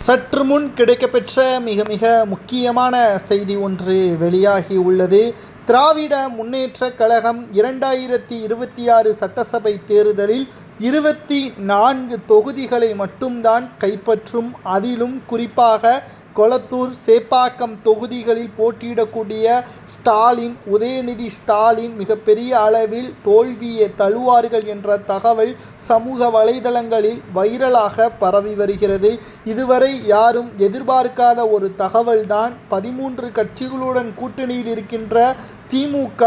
சற்று முன் கிடைக்கப்பெற்ற மிக மிக முக்கியமான செய்தி ஒன்று வெளியாகி உள்ளது. திராவிட முன்னேற்றக் கழகம் 2026 சட்டசபை தேர்தலில் 24 தொகுதிகளை மட்டும்தான் கைப்பற்றும். அதிலும் குறிப்பாக கொளத்தூர், சேப்பாக்கம் தொகுதிகளில் போட்டியிடக்கூடிய ஸ்டாலின், உதயநிதி ஸ்டாலின் மிகப்பெரிய அளவில் தோல்வியை தழுவார்கள் என்ற தகவல் சமூக வலைதளங்களில் வைரலாக பரவி வருகிறது. இதுவரை யாரும் எதிர்பார்க்காத ஒரு தகவல்தான். 13 கட்சிகளுடன் கூட்டணியில் இருக்கின்ற திமுக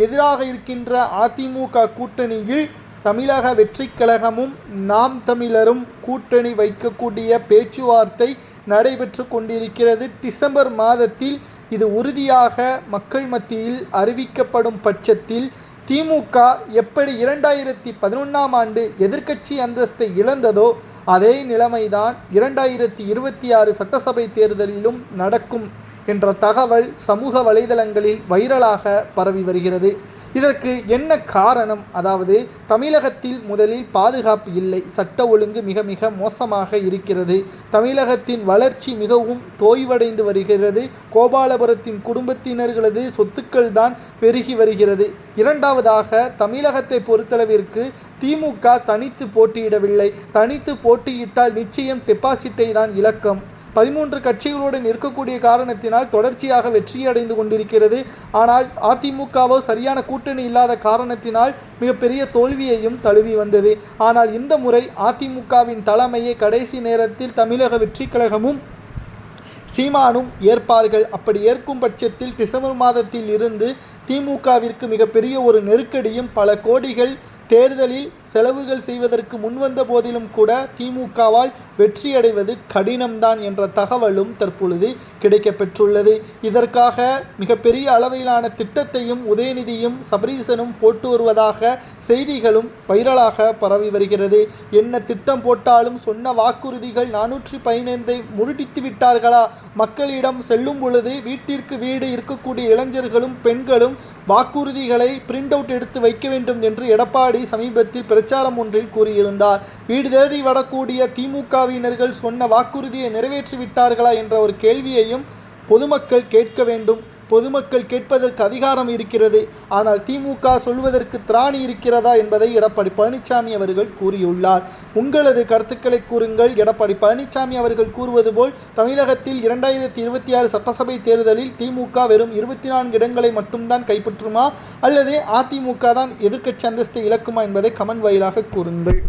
எதிராக இருக்கின்ற அதிமுக கூட்டணியில் தமிழக வெற்றிக் கழகமும் நாம் தமிழரும் கூட்டணி வைக்கக்கூடிய பேச்சுவார்த்தை நடைபெற்று கொண்டிருக்கிறது. டிசம்பர் மாதத்தில் இது உறுதியாக மக்கள் மத்தியில் அறிவிக்கப்படும் பட்சத்தில் திமுக எப்படி 2011ஆம் ஆண்டு எதிர்க்கட்சி அந்தஸ்தை இழந்ததோ அதே நிலைமைதான் 2026 சட்டசபை தேர்தலிலும் நடக்கும் என்ற தகவல் சமூக வலைதளங்களில் வைரலாக பரவி வருகிறது. இதற்கு என்ன காரணம்? அதாவது தமிழகத்தில் முதலில் பாதுகாப்பு இல்லை, சட்ட ஒழுங்கு மிக மிக மோசமாக இருக்கிறது. தமிழகத்தின் வளர்ச்சி மிகவும் தோய்வடைந்து வருகிறது. கோபாலபுரத்தின் குடும்பத்தினர்களது சொத்துக்கள் தான் பெருகி வருகிறது. இரண்டாவதாக, தமிழகத்தை பொறுத்தளவிற்கு திமுக தனித்து போட்டியிடவில்லை. தனித்து போட்டியிட்டால் நிச்சயம் டெபாசிட்டை தான் இழக்கும். 13 கட்சிகளுடன் இருக்கக்கூடிய காரணத்தினால் தொடர்ச்சியாக வெற்றியடைந்து கொண்டிருக்கிறது. ஆனால் அதிமுகவோ சரியான கூட்டணி இல்லாத காரணத்தினால் மிகப்பெரிய தோல்வியையும் தழுவி வந்தது. ஆனால் இந்த முறை அதிமுகவின் தலைமையை கடைசி நேரத்தில் தமிழக வெற்றிக் கழகமும் சீமானும் ஏற்பார்கள். அப்படி ஏற்கும் பட்சத்தில் டிசம்பர் மாதத்தில் இருந்து திமுகவிற்கு மிகப்பெரிய ஒரு நெருக்கடியும், பல கோடிகள் தேர்தலில் செலவுகள் செய்வதற்கு முன்வந்த போதிலும் கூட திமுகவால் வெற்றியடைவது கடினம்தான் என்ற தகவலும் தற்பொழுது கிடைக்கப்பெற்றுள்ளது. இதற்காக மிகப்பெரிய அளவிலான திட்டத்தையும் உதயநிதியும் சபரீசனும் போட்டு வருவதாக செய்திகளும் வைரலாக பரவி வருகிறது. என்ன திட்டம் போட்டாலும் சொன்ன வாக்குறுதிகள் 415 முடித்து விட்டார்களா? மக்களிடம் செல்லும் பொழுது வீட்டிற்கு வீடு இருக்கக்கூடிய இளைஞர்களும் பெண்களும் வாக்குறுதிகளை பிரிண்ட் அவுட் எடுத்து வைக்க வேண்டும் என்று எடப்பாடி சமீபத்தில் பிரச்சாரம் ஒன்றில் கூறியிருந்தார். வீடு தேடி வரக்கூடிய திமுகவினர்கள் சொன்ன வாக்குறுதியை நிறைவேற்றிவிட்டார்களா என்ற ஒரு கேள்வியையும் பொதுமக்கள் கேட்க வேண்டும். பொதுமக்கள் கேட்பதற்கு அதிகாரம் இருக்கிறது. ஆனால் திமுக சொல்வதற்கு திராணி இருக்கிறதா என்பதை எடப்பாடி பழனிசாமி அவர்கள் கூறியுள்ளார். உங்களது கருத்துக்களை கூறுங்கள். எடப்பாடி பழனிசாமி அவர்கள் கூறுவது போல் தமிழகத்தில் 2026 சட்டசபை தேர்தலில் திமுக வெறும் 24 இடங்களை மட்டும்தான் கைப்பற்றுமா, அல்லது அதிமுக தான் எதிர்க்கட்சி அந்தஸ்தை இழக்குமா என்பதை கமெண்ட் வாயிலாக கூறுங்கள்.